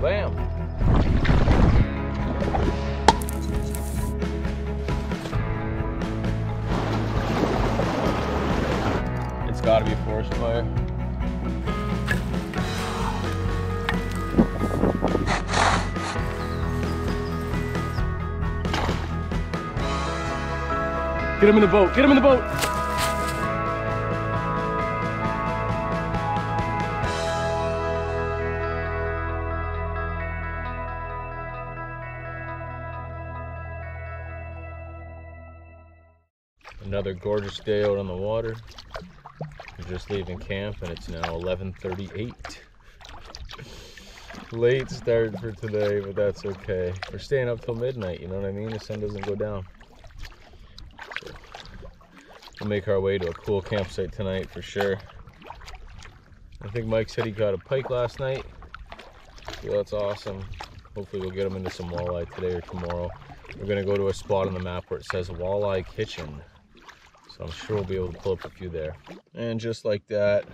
Bam. It's gotta be a forest fire. Get him in the boat, get him in the boat! Another gorgeous day out on the water. We're just leaving camp and it's now 11:38. Late start for today, but that's okay. We're staying up till midnight, you know what I mean? The sun doesn't go down. So we'll make our way to a cool campsite tonight for sure. I think Mike said he got a pike last night. So that's awesome. Hopefully we'll get him into some walleye today or tomorrow. We're gonna go to a spot on the map where it says Walleye Kitchen. So I'm sure we'll be able to pull up a few there. And just like that,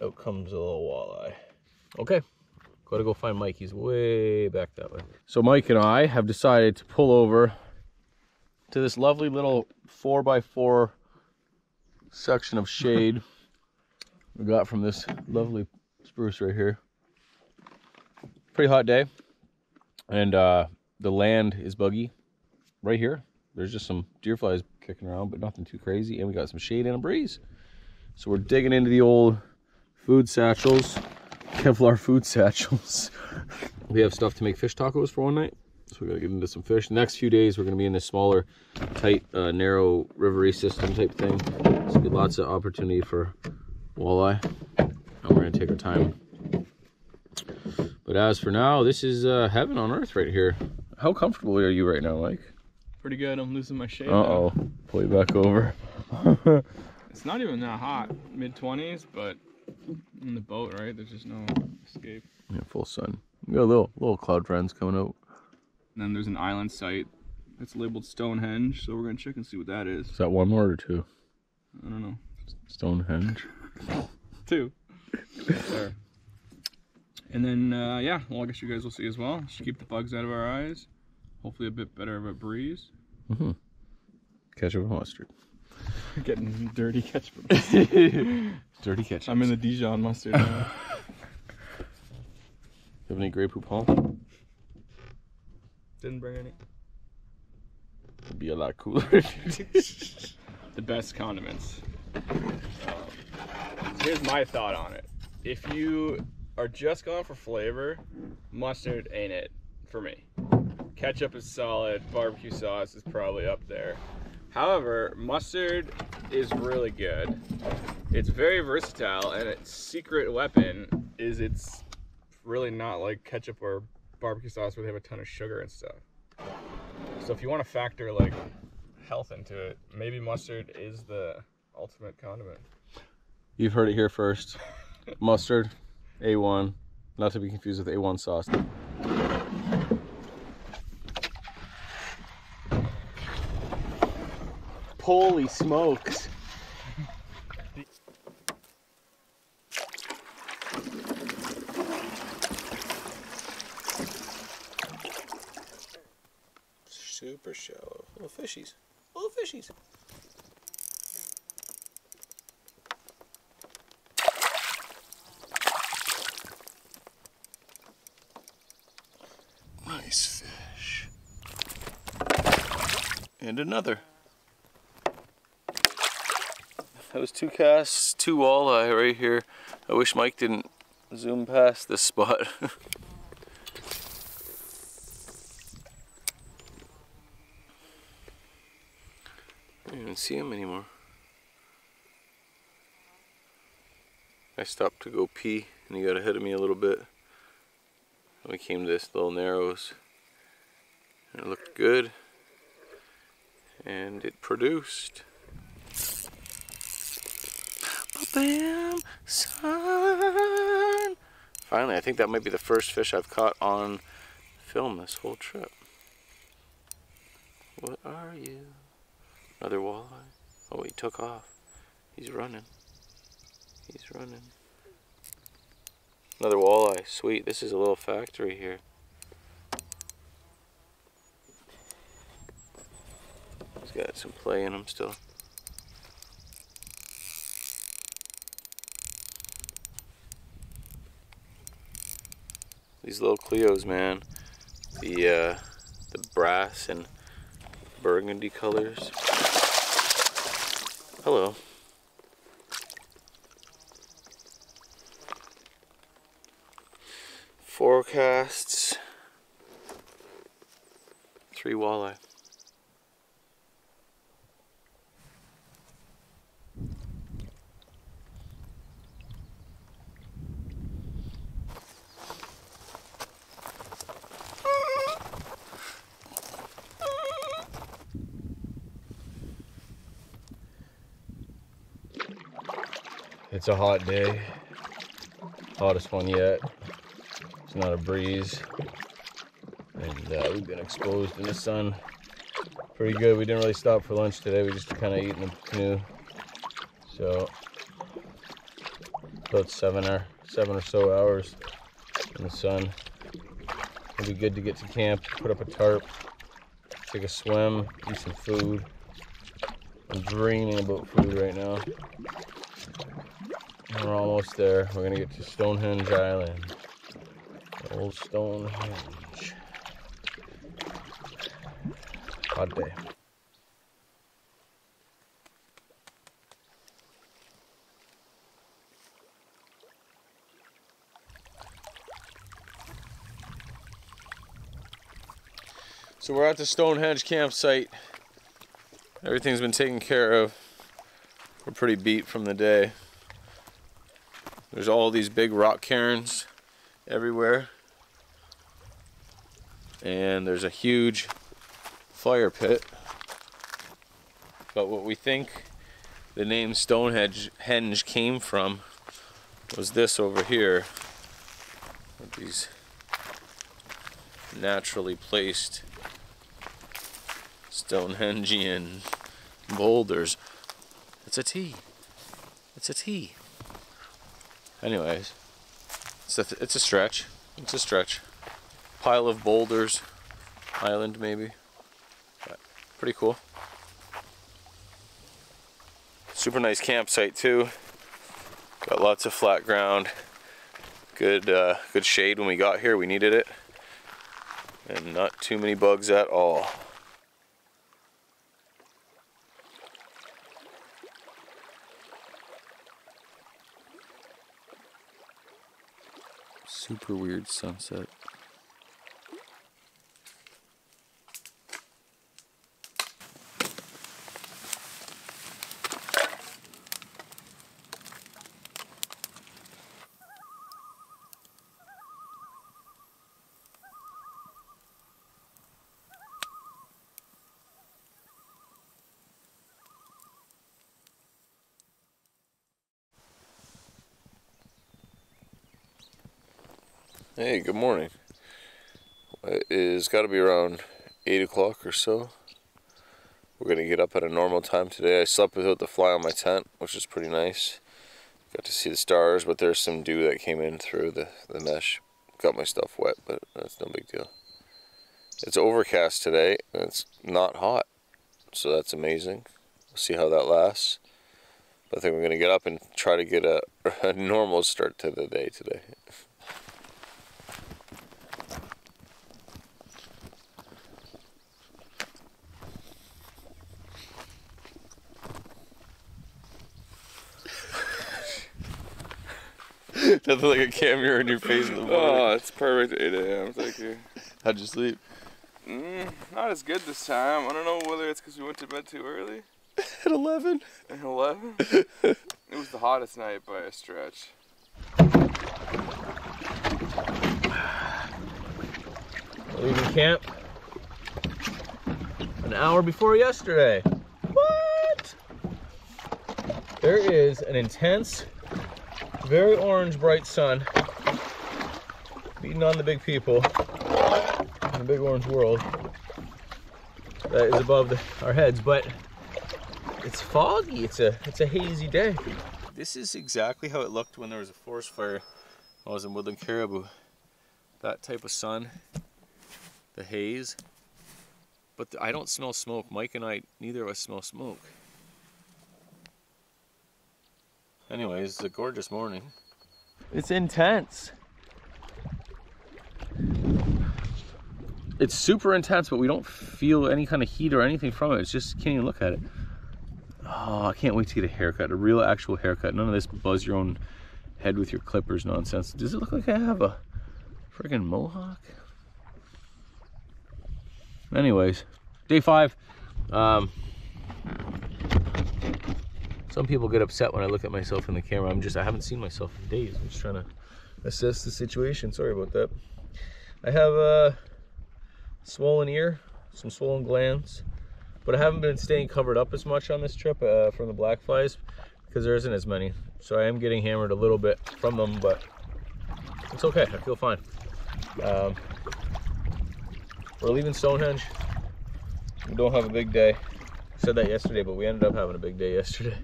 out comes a little walleye. Okay, gotta go find Mike. He's way back that way. So Mike and I have decided to pull over to this lovely little 4x4 section of shade we got from this lovely spruce right here. Pretty hot day. And the land is buggy right here. There's just some deer flies kicking around, but nothing too crazy. And we got some shade and a breeze. So we're digging into the old food satchels, Kevlar food satchels. We have stuff to make fish tacos for one night. So we gotta get into some fish. The next few days, we're gonna be in this smaller, tight, narrow rivery system type thing. So be lots of opportunity for walleye. And we're gonna take our time. But as for now, this is heaven on earth right here. How comfortable are you right now, Mike? Pretty good. I'm losing my shape. Uh-oh. Pull you back over. It's not even that hot. Mid-20s, but in the boat, right? There's just no escape. Yeah, full sun. We got little cloud friends coming out. And then there's an island site that's labeled Stonehenge, so we're gonna check and see what that is. Is that one word or two? I don't know. Stonehenge. 2. There. And then, yeah, well, I guess you guys will see as well. Should keep the bugs out of our eyes. Hopefully a bit better of a breeze. Mm-hmm. Ketchup and mustard. Getting dirty ketchup. Dirty ketchup. I'm in the Dijon mustard now. Have any Grey Poupon home? Didn't bring any. It'd be a lot cooler if you did. The best condiments. Here's my thought on it. If you are just going for flavor, mustard ain't it for me. Ketchup is solid, barbecue sauce is probably up there. However, mustard is really good. It's very versatile, and its secret weapon is it's really not like ketchup or barbecue sauce where they have a ton of sugar and stuff. So if you want to factor like health into it, maybe mustard is the ultimate condiment. You've heard it here first. Mustard, A1, not to be confused with A1 sauce. Holy smokes. Super shallow. Little fishies. Little fishies. Nice fish. And another. That was 2 casts, 2 walleye right here. I wish Mike didn't zoom past this spot. I don't even see him anymore. I stopped to go pee and he got ahead of me a little bit. And we came to this little narrows. And it looked good. And it produced. Bam, son. Finally, I think that might be the first fish I've caught on film this whole trip. What are you? Another walleye. Oh, he took off. He's running. He's running. Another walleye. Sweet. This is a little factory here. He's got some play in him still. These little Cleos, man. The brass and burgundy colors. Hello. Forecasts. 3 walleye. It's a hot day, hottest one yet. It's not a breeze, and we've been exposed in the sun pretty good. We didn't really stop for lunch today. We just kind of ate in the canoe. So about seven or so hours in the sun. It'll be good to get to camp, put up a tarp, take a swim, eat some food. I'm dreaming about food right now. We're almost there. We're gonna get to Stonehenge Island. Old Stonehenge. Hot day. So we're at the Stonehenge campsite. Everything's been taken care of. We're pretty beat from the day. There's all these big rock cairns everywhere. And there's a huge fire pit. But what we think the name Stonehenge came from was this over here. With these naturally placed Stonehengian boulders. It's a T. It's a T. Anyways, it's a stretch. It's a stretch. Pile of boulders, island maybe. But pretty cool. Super nice campsite too. Got lots of flat ground. Good shade when we got here. We needed it, and not too many bugs at all. Super weird sunset. Hey, good morning. It is got to be around 8 o'clock or so. We're going to get up at a normal time today. I slept without the fly on my tent, which is pretty nice. Got to see the stars, but there's some dew that came in through the mesh. Got my stuff wet, but that's no big deal. It's overcast today, and it's not hot, so that's amazing. We'll see how that lasts. But I think we're going to get up and try to get a normal start to the day today. Nothing like a camera in your face in the morning. Oh, it's perfect at 8 a.m. Thank you. How'd you sleep? Not as good this time. I don't know whether it's because we went to bed too early. At 11? At 11? It was the hottest night by a stretch. Leaving camp an hour before yesterday. What? There is an intense, very orange, bright sun beating on the big people in the big orange world that is above our heads, but it's foggy. It's a hazy day. This is exactly how it looked when there was a forest fire I was in woodland caribou. That type of sun, the haze, but I don't smell smoke. Mike and I, neither of us smell smoke. Anyways, it's a gorgeous morning. It's intense. It's super intense, but we don't feel any kind of heat or anything from it. It's just, can't even look at it. Oh, I can't wait to get a haircut, a real actual haircut. None of this buzz your own head with your clippers nonsense. Does it look like I have a friggin' mohawk? Anyways, day 5. Some people get upset when I look at myself in the camera. I haven't seen myself in days. I'm just trying to assess the situation. Sorry about that. I have a swollen ear, some swollen glands, but I haven't been staying covered up as much on this trip from the black flies because there isn't as many. So I am getting hammered a little bit from them, but it's okay. I feel fine. We're leaving Stonehenge. We don't have a big day. I said that yesterday, but we ended up having a big day yesterday.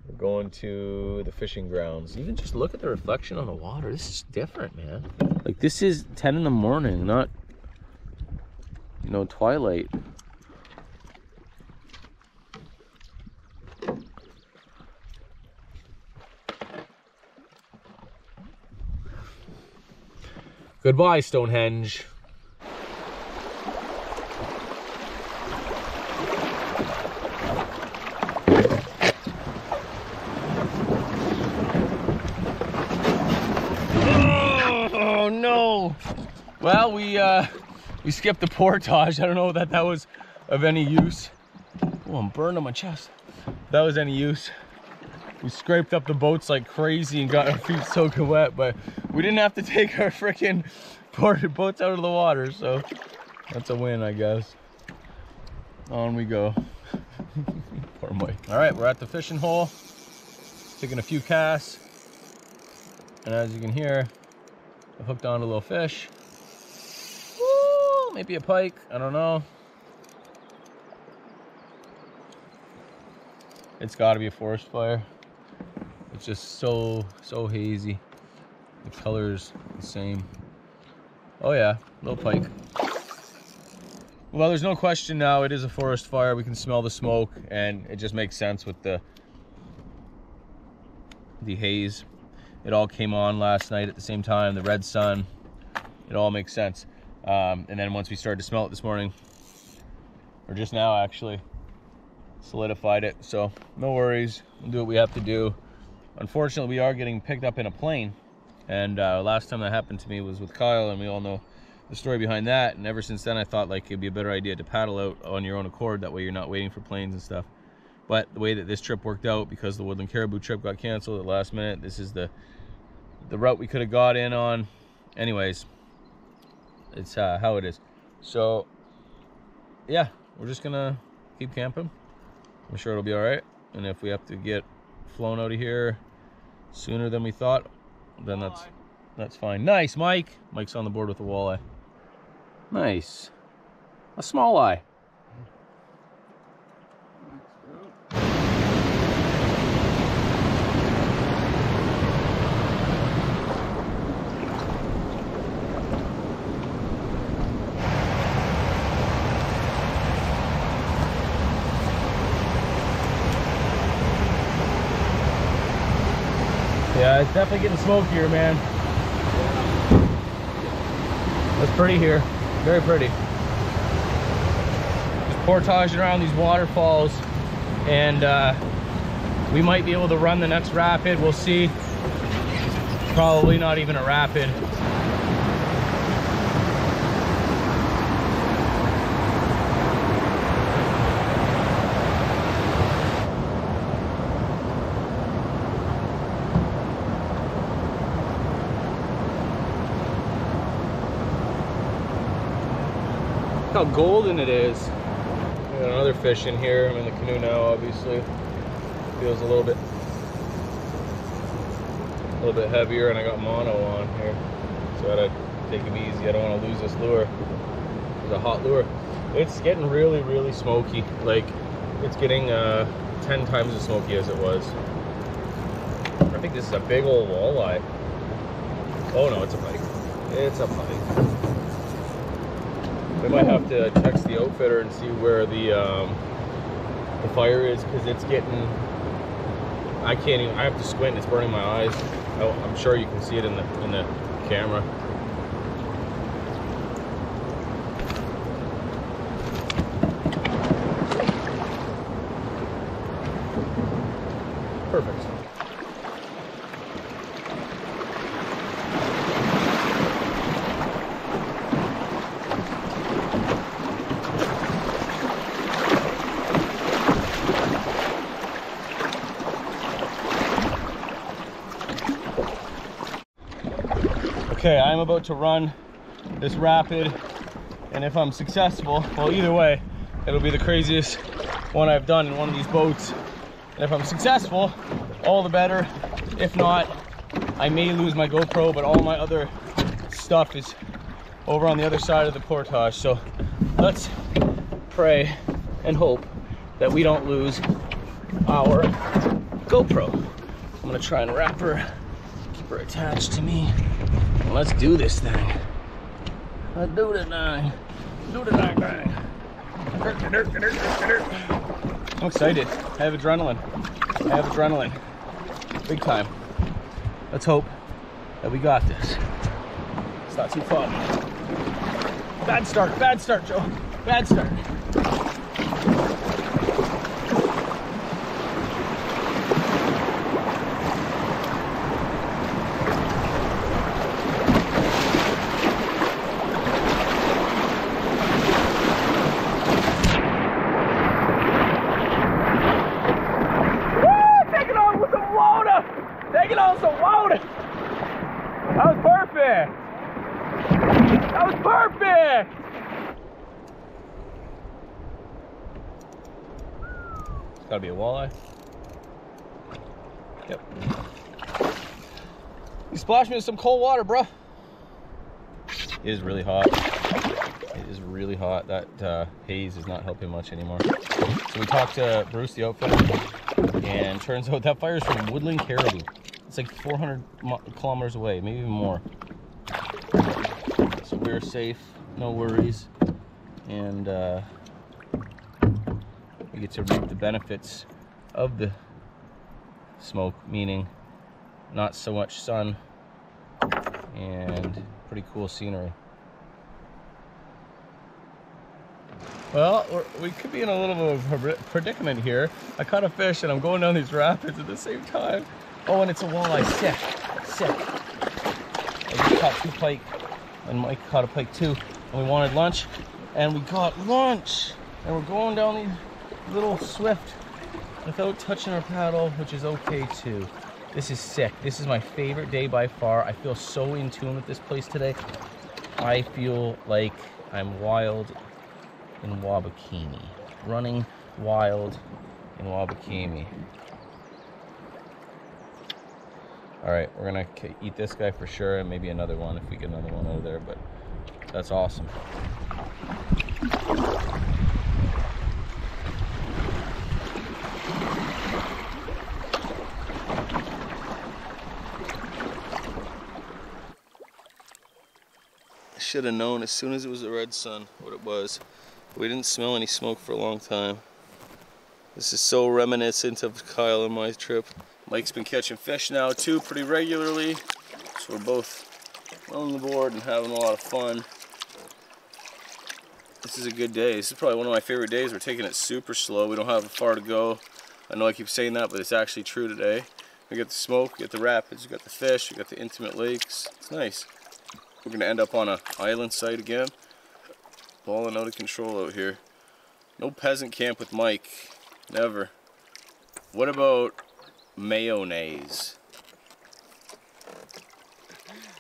We're going to the fishing grounds. Even just look at the reflection on the water. This is different, man. Like, this is 10 in the morning, not, you know, twilight. Goodbye, Stonehenge. Oh no! Well, we skipped the portage. I don't know that was of any use. Oh, I'm burned on my chest. That was any use. We scraped up the boats like crazy and got our feet soaking wet, but we didn't have to take our freaking boats out of the water, so that's a win, I guess. On we go. Poor Mike. All right, we're at the fishing hole, taking a few casts, and as you can hear, I've hooked on a little fish. Woo, maybe a pike, I don't know. It's got to be a forest fire. It's just so hazy. The color's the same. Oh yeah, little pike. Well, there's no question now, it is a forest fire. We can smell the smoke, and it just makes sense with the haze. It all came on last night at the same time, the red sun. It all makes sense. And then once we started to smell it this morning, or just now actually, solidified it. So no worries, we'll do what we have to do. Unfortunately, we are getting picked up in a plane, and last time that happened to me was with Kyle, and we all know the story behind that. And ever since then, I thought like it'd be a better idea to paddle out on your own accord. That way you're not waiting for planes and stuff. But the way that this trip worked out, because the woodland caribou trip got canceled at the last minute, this is the route we could have got in on. Anyways, it's how it is. So yeah, we're just gonna keep camping. I'm sure it'll be all right. And if we have to get flown out of here sooner than we thought, then that's fine. Nice, Mike. Mike's on the board with a walleye. Nice. A small eye. Yeah, it's definitely getting smokier, man. It's pretty here, very pretty. Just portaging around these waterfalls, and we might be able to run the next rapid. We'll see. Probably not even a rapid. How golden it is. We got another fish in here. I'm in the canoe now, obviously. Feels a little bit heavier, and I got mono on here, so I gotta take him easy. I don't want to lose this lure. It's a hot lure. It's getting really smoky. Like, it's getting 10 times as smoky as it was. I think this is a big old walleye. Oh no, it's a pike. It's a pike. I might have to text the outfitter and see where the fire is, because it's getting, I can't even, I have to squint, it's burning my eyes. I'm sure you can see it in the camera. Perfect. Okay, I'm about to run this rapid, and if I'm successful, well, either way, it'll be the craziest one I've done in one of these boats. And if I'm successful, all the better. If not, I may lose my GoPro, but all my other stuff is over on the other side of the portage. So let's pray and hope that we don't lose our GoPro. I'm gonna try and wrap her, keep her attached to me. Let's do this thing. Let's do the thing. Do the thing. I'm excited. I have adrenaline. Big time. Let's hope that we got this. It's not too far. Bad start, Joe. Bad start. Taking on some water. That was perfect. That was perfect. It's gotta be a walleye. Yep. You splashed me with some cold water, bro. It is really hot. It is really hot. That haze is not helping much anymore. So we talked to Bruce, the outfitter, and turns out that fire is from Woodland Caribou. It's like 400 kilometers away, maybe even more. So we're safe, no worries, and we get to reap the benefits of the smoke, meaning not so much sun and pretty cool scenery. Well, we could be in a little bit of a predicament here. I caught a fish and I'm going down these rapids at the same time. Oh, and it's a walleye. Sick. I just caught 2 pike, and Mike caught a pike too. And we wanted lunch, and we got lunch. And we're going down these little swift without touching our paddle, which is okay too. This is sick. This is my favorite day by far. I feel so in tune with this place today. I feel like I'm wild in Wabakimi. Running wild in Wabakimi. All right, we're gonna eat this guy for sure, and maybe another one if we get another one over there, but that's awesome. I should have known as soon as it was the red sun what it was. We didn't smell any smoke for a long time. This is so reminiscent of Kyle and my trip. Mike's been catching fish now too pretty regularly, so we're both on the board and having a lot of fun. This is a good day. This is probably one of my favorite days. We're taking it super slow. We don't have far to go. I know I keep saying that, but it's actually true today. We got the smoke, we got the rapids, we got the fish, we got the intimate lakes. It's nice. We're gonna end up on an island site again. Balling out of control out here. No peasant camp with Mike. Never. What about mayonnaise?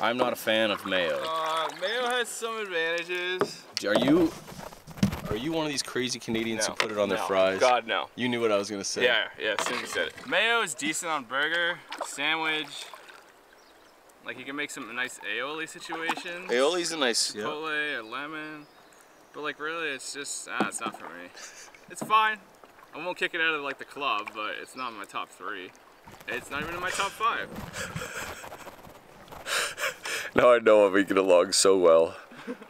I'm not a fan of mayo. Mayo has some advantages. Are you one of these crazy Canadians who put it on their No. fries? God, no. You knew what I was gonna say. Yeah, as soon as you said it. Mayo is decent on burger, sandwich. Like you can make some nice aioli situations. Aioli's a nice, Chipotle or lemon. But like really, it's just, it's not for me. It's fine. I won't kick it out of like the club, but it's not in my top 3. It's not even in my top 5. Now I know I'm making it along so well.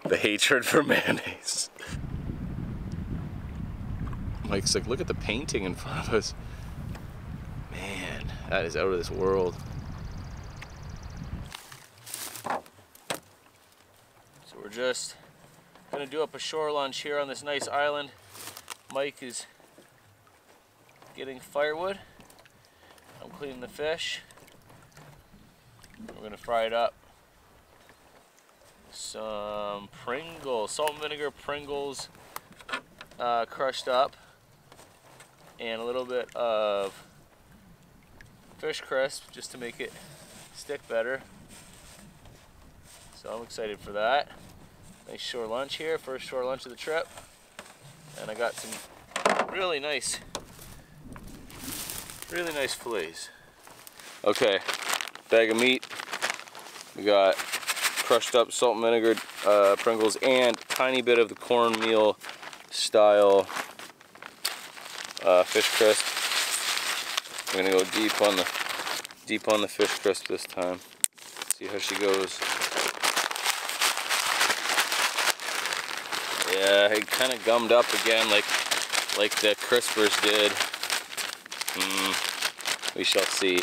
The hatred for mayonnaise. Mike's like, look at the painting in front of us. Man, that is out of this world. So we're just gonna do up a shore lunch here on this nice island. Mike is getting firewood. I'm cleaning the fish. We're gonna fry it up. Some Pringles, salt and vinegar Pringles, crushed up, and a little bit of fish crisp just to make it stick better. So I'm excited for that. Nice shore lunch here, first shore lunch of the trip. And I got some really nice fillets. Okay, bag of meat. We got crushed up salt and vinegar Pringles and tiny bit of the cornmeal style fish crisp. We're gonna go deep on the fish crisp this time. See how she goes. Yeah, it kind of gummed up again like the crispers did. We shall see.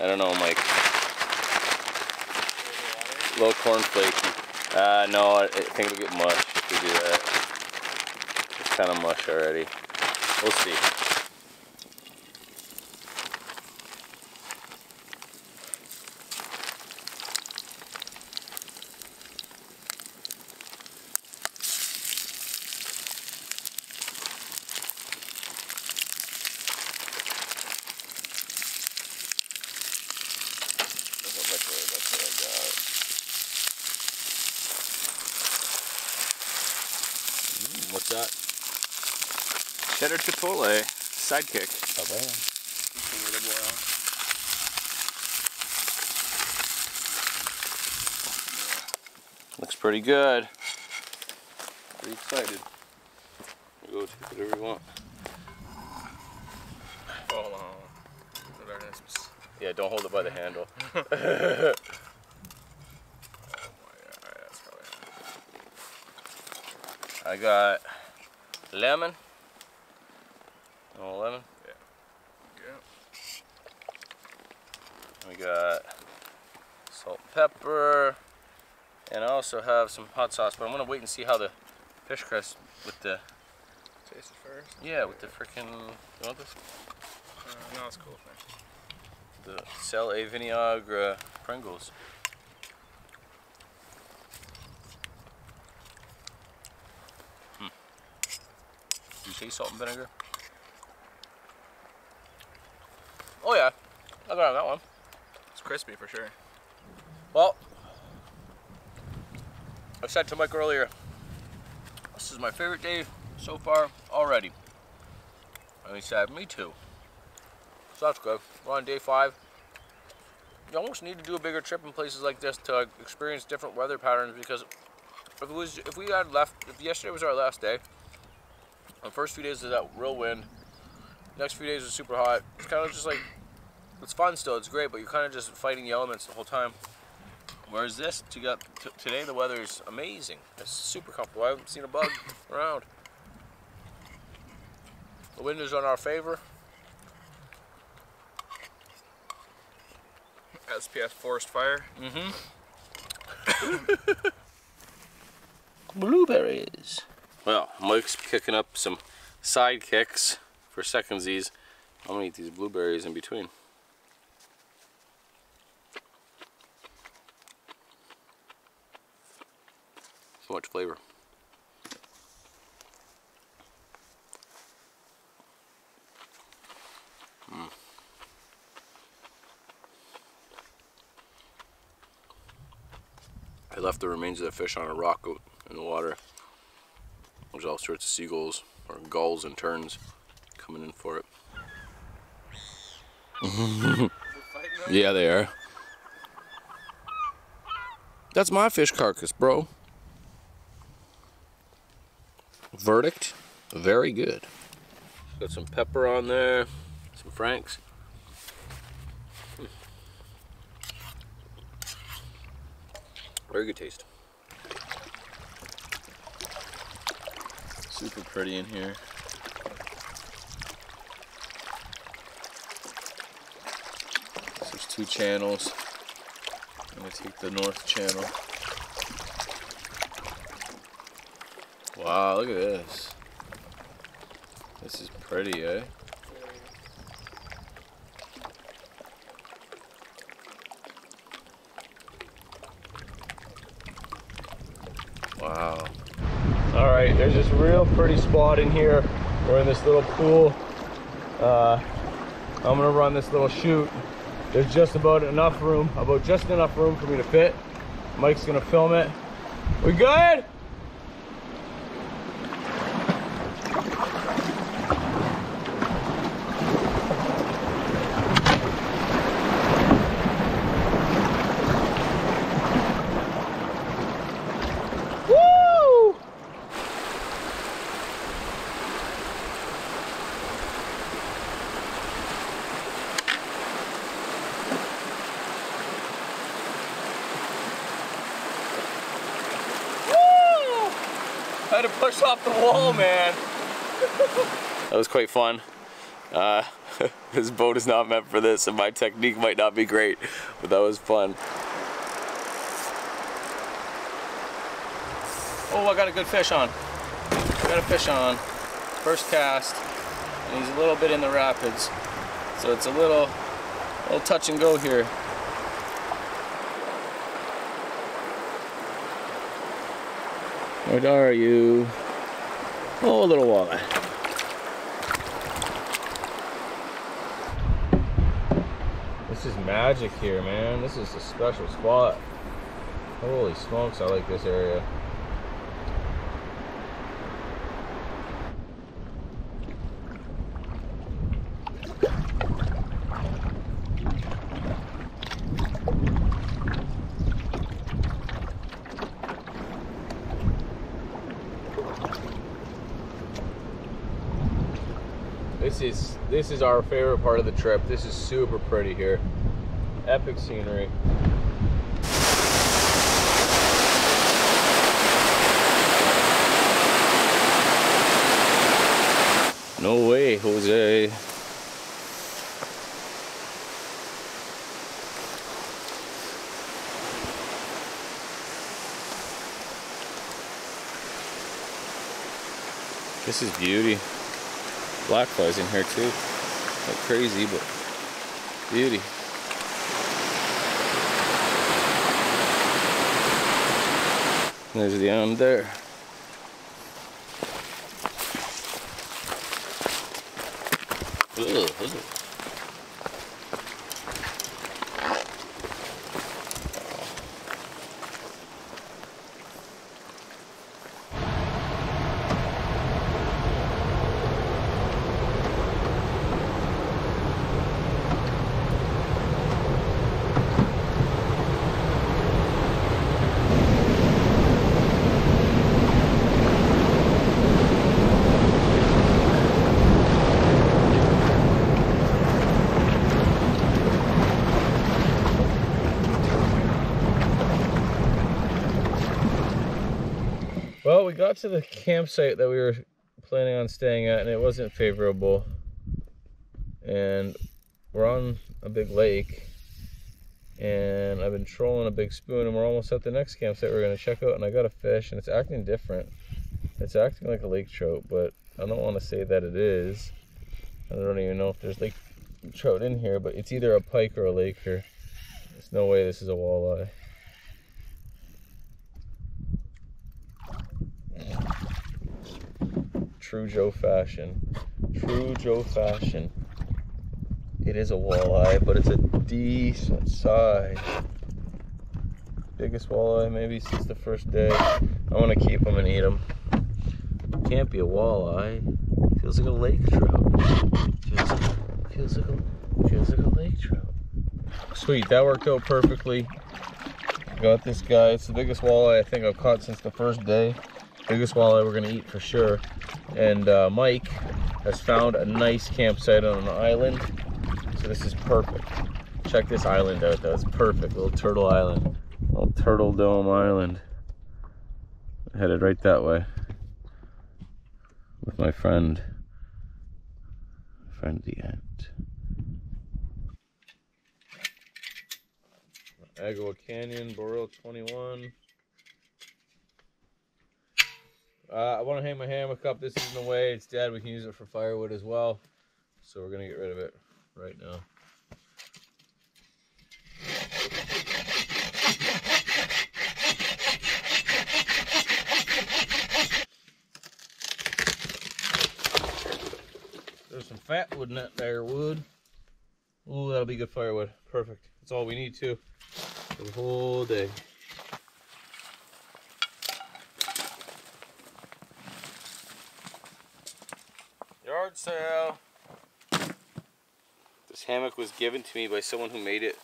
I don't know, Mike. A little corn flaky. No, I think it'll get mush if we do that. It's kind of mush already. We'll see. What's that? Cheddar chipotle sidekick. Oh, damn. Looks pretty good. Pretty excited. We'll go take whatever you want. Hold on. Yeah, don't hold it by the handle. I got lemon. Oh, lemon. Yeah. We got salt and pepper, and I also have some hot sauce. But I'm gonna wait and see how the fish crisp with the. Taste it first. Yeah, with the frickin'. You want this? No, it's cool. Thanks. The Sel et Vinaigre Pringles. Do you taste salt and vinegar? Oh yeah, I got on that one. It's crispy for sure. Well, I said to Mike earlier, this is my favorite day so far already. And he said, me too. So that's good. We're on day 5. You almost need to do a bigger trip in places like this to experience different weather patterns, because if yesterday was our last day, the first few days of that real wind, next few days was super hot. It's kind of just like, it's fun still, it's great, but you're kind of just fighting the elements the whole time. Whereas this, today the weather is amazing. It's super comfortable. I haven't seen a bug around. The wind is in our favor. SPS forest fire. Blueberries. Well, Mike's kicking up some side kicks for secondsies. I'm gonna eat these blueberries in between. So much flavor. I left the remains of the fish on a rock out in the water. There's all sorts of seagulls or gulls and terns coming in for it. Yeah, they are. That's my fish carcass, bro. Verdict, very good. Got some pepper on there, some Franks. Very good taste. Super pretty in here. So there's 2 channels. I'm gonna take the north channel. Wow, look at this. This is pretty, eh? Wow. All right, there's this real pretty spot in here. We're in this little pool. I'm gonna run this little chute. There's just about enough room for me to fit. Mike's gonna film it. We good? I had to push off the wall, man. That was quite fun. This boat is not meant for this, and my technique might not be great, but that was fun. Oh, I got a good fish on. Got a fish on. First cast, and he's a little bit in the rapids, so it's a little touch and go here. What are you? Oh, a little walleye. This is magic here, man. This is a special spot. Holy smokes, I like this area. This is our favorite part of the trip. This is super pretty here. Epic scenery. No way, Jose. This is beauty. Black flies in here too. Not crazy, but beauty. There's the end there. Ugh, ugh. Well, we got to the campsite that we were planning on staying at, and it wasn't favorable. And we're on a big lake, and I've been trolling a big spoon, and we're almost at the next campsite we're going to check out, and I got a fish, and it's acting different. It's acting like a lake trout, but I don't want to say that it is. I don't even know if there's lake trout in here, but it's either a pike or a laker. There's no way this is a walleye. True Joe fashion. True Joe fashion. It is a walleye, but it's a decent size. Biggest walleye maybe since the first day. I want to keep them and eat them. Can't be a walleye. Feels like a lake trout. Feels like a lake trout. Sweet, that worked out perfectly. Got this guy. It's the biggest walleye I think I've caught since the first day. Biggest walleye we're gonna eat for sure. And Mike has found a nice campsite on an island, so this is perfect. Check this island out though, it's perfect. Little turtle island. Little Turtle Dome Island. Headed right that way with my friend the ant. Agua Canyon, Boreal 21. I want to hang my hammock up. This isn't the way. It's dead. We can use it for firewood as well. So we're going to get rid of it right now. There's some fat wood in that there wood. Ooh, that'll be good firewood. Perfect. That's all we need to for the whole day. Yard sale. This hammock was given to me by someone who made it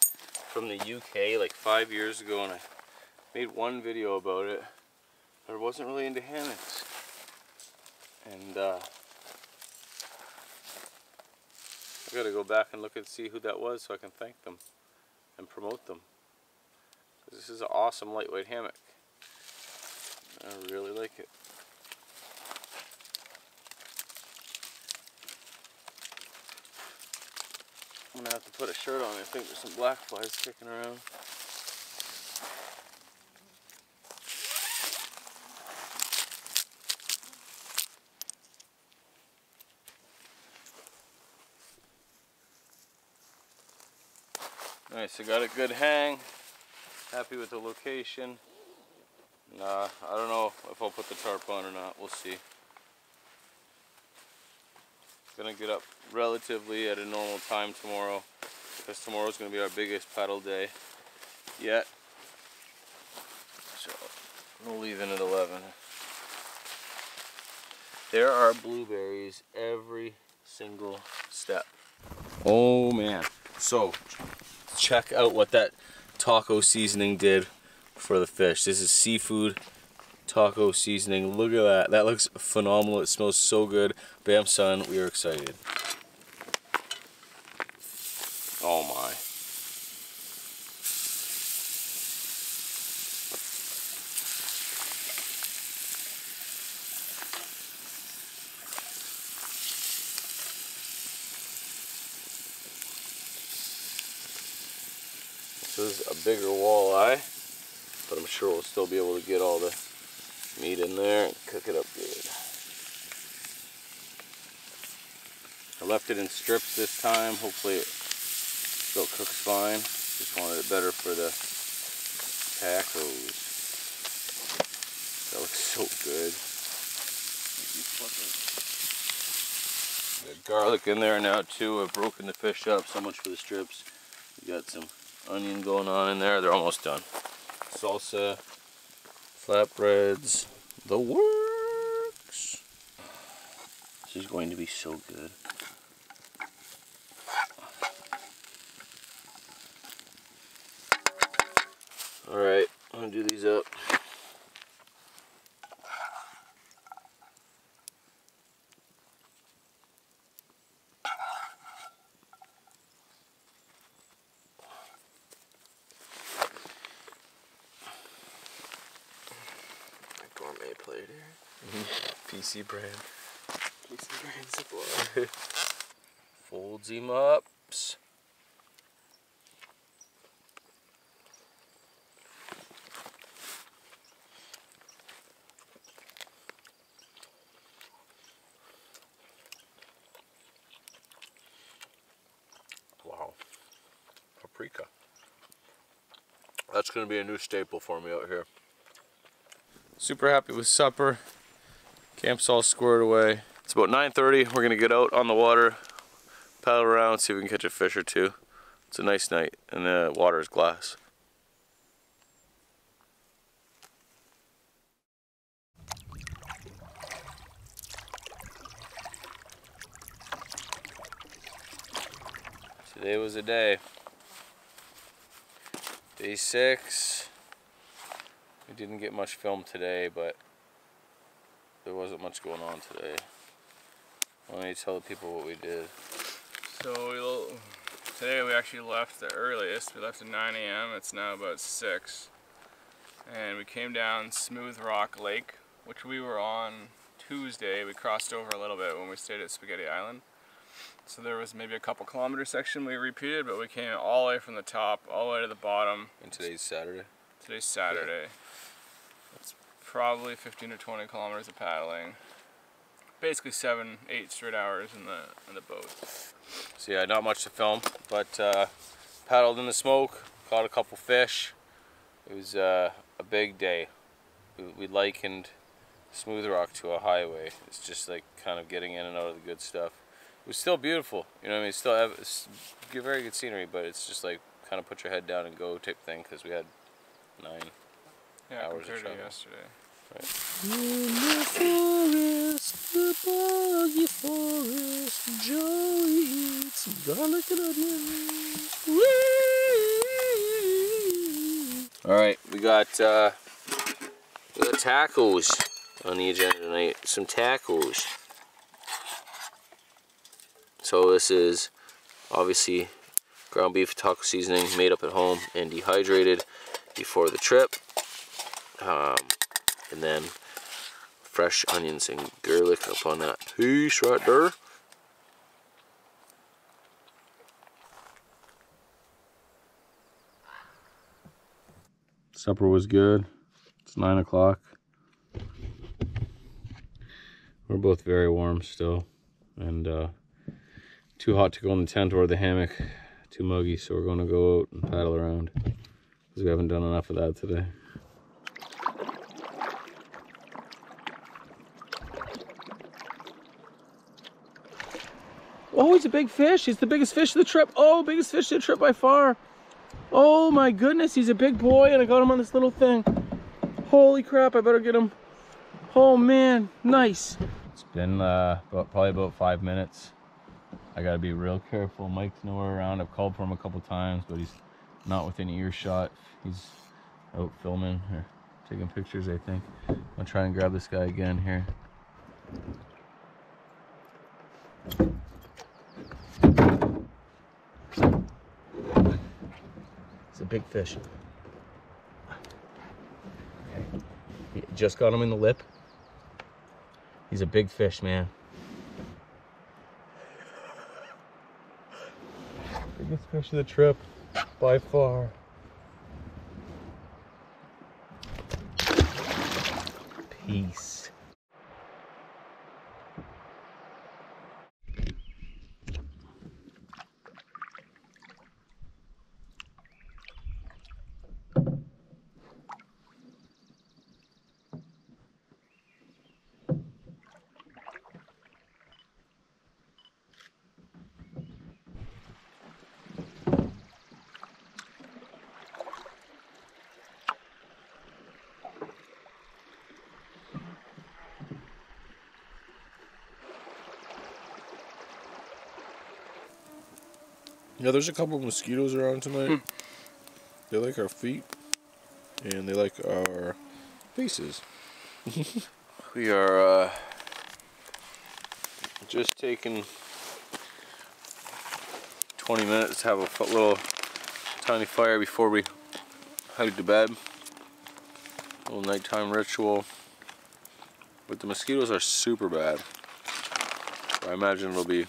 from the UK like 5 years ago, and I made one video about it, but I wasn't really into hammocks. And I gotta go back and look and see who that was so I can thank them and promote them. This is an awesome lightweight hammock. I really like it. I'm gonna have to put a shirt on. I think there's some black flies kicking around. Alright, so got a good hang. Happy with the location. I don't know if I'll put the tarp on or not. We'll see. Gonna get up relatively at a normal time tomorrow, because tomorrow's gonna be our biggest paddle day yet. So we'll leave in at 11. There are blueberries every single step. Oh man. So check out what that taco seasoning did for the fish. This is seafood taco seasoning. Look at that. That looks phenomenal. It smells so good. Bam son, we are excited. Oh my. This is a bigger walleye, but I'm sure we'll still be able to get all the meat in there and cook it up good. I left it in strips this time. Hopefully it still cooks fine. Just wanted it better for the tacos. That looks so good. Got garlic in there now too. I've broken the fish up. So much for the strips. We got some onion going on in there. They're almost done. Salsa, flatbreads, the works. This is going to be so good. Alright, I'm gonna do these up. Gourmet plate here. PC brand. PC brand supply. Folds him ups. Wow. Paprika. That's going to be a new staple for me out here. Super happy with supper. Camp's all squared away. It's about 9:30. We're gonna get out on the water, paddle around, see if we can catch a fish or two. It's a nice night, and the water is glass. Today was a day. Day 6. We didn't get much film today, but there wasn't much going on today. Why don't you tell the people what we did? So today we actually left the earliest. We left at 9 a.m. It's now about 6. and we came down Smooth Rock Lake, which we were on Tuesday. We crossed over a little bit when we stayed at Spaghetti Island. So there was maybe a couple kilometer section we repeated, but we came all the way from the top, all the way to the bottom. And today's Saturday? Today's Saturday. Yeah. It's probably 15 or 20 kilometers of paddling. Basically 7-8 straight hours in the boat. So yeah, not much to film, but paddled in the smoke, caught a couple fish. It was a big day. We likened Smooth Rock to a highway. It's just like kind of getting in and out of the good stuff. It was still beautiful, you know what I mean? Still have very good scenery, but it's just like kind of put your head down and go type thing, because we had 9 hours of travel. Yesterday. Right. In the forest, the boggy forest, Joey eats garlic and onions. All right, we got tacos on the agenda tonight. Some tacos. So this is obviously ground beef taco seasoning made up at home and dehydrated before the trip. And then fresh onions and garlic up on that piece right there. Supper was good. It's 9 o'clock. We're both very warm still, and too hot to go in the tent or the hammock. Too muggy, so we're going to go out and paddle around because we haven't done enough of that today. Oh, he's a big fish. He's the biggest fish of the trip. Oh, biggest fish of the trip by far. Oh my goodness, he's a big boy, and I got him on this little thing. Holy crap, I better get him. Oh man, nice. It's been probably about 5 minutes. I gotta be real careful. Mike's nowhere around. I've called for him a couple times, but he's not within earshot. He's out filming or taking pictures, I think. I'll try and grab this guy again here. It's a big fish. Okay. Just got him in the lip. He's a big fish, man. Biggest fish of the trip, by far. Peace. Yeah, there's a couple of mosquitoes around tonight. They like our feet, and they like our faces. We are just taking 20 minutes to have a little tiny fire before we head to bed. A little nighttime ritual. But the mosquitoes are super bad. I imagine we'll be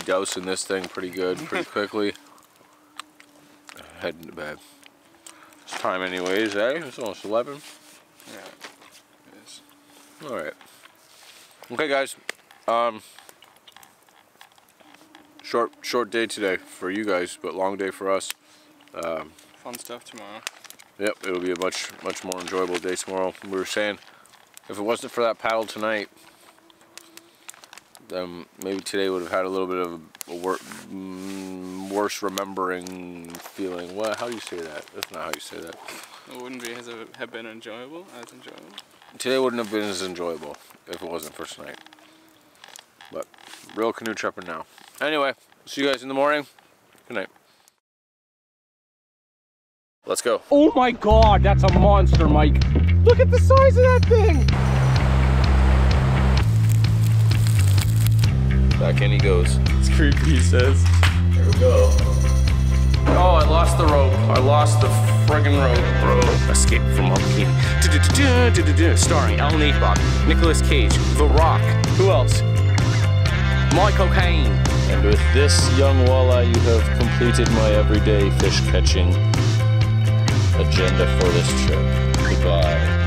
dousing this thing pretty good, pretty quickly. Heading to bed. It's time anyways, eh? It's almost 11. Yeah, it is. Alright. Okay guys. Short day today for you guys, but long day for us. Fun stuff tomorrow. Yep, it'll be a much more enjoyable day tomorrow. We were saying, if it wasn't for that paddle tonight, then maybe today would have had a little bit of a worse remembering feeling. What? How do you say that? That's not how you say that. It wouldn't be have been enjoyable, as enjoyable. Today wouldn't have been as enjoyable if it wasn't for tonight. But real canoe tripping now. Anyway, see you guys in the morning. Good night. Let's go. Oh my god, that's a monster, Mike. Look at the size of that thing. Back in he goes. It's creepy, he says. Here we go. Oh, I lost the rope. I lost the friggin' road. Escape from Bikini. Starring Ellen Eatbot, Nicolas Cage, The Rock. Who else? Michael Caine. And with this young walleye, you have completed my everyday fish catching agenda for this trip. Goodbye.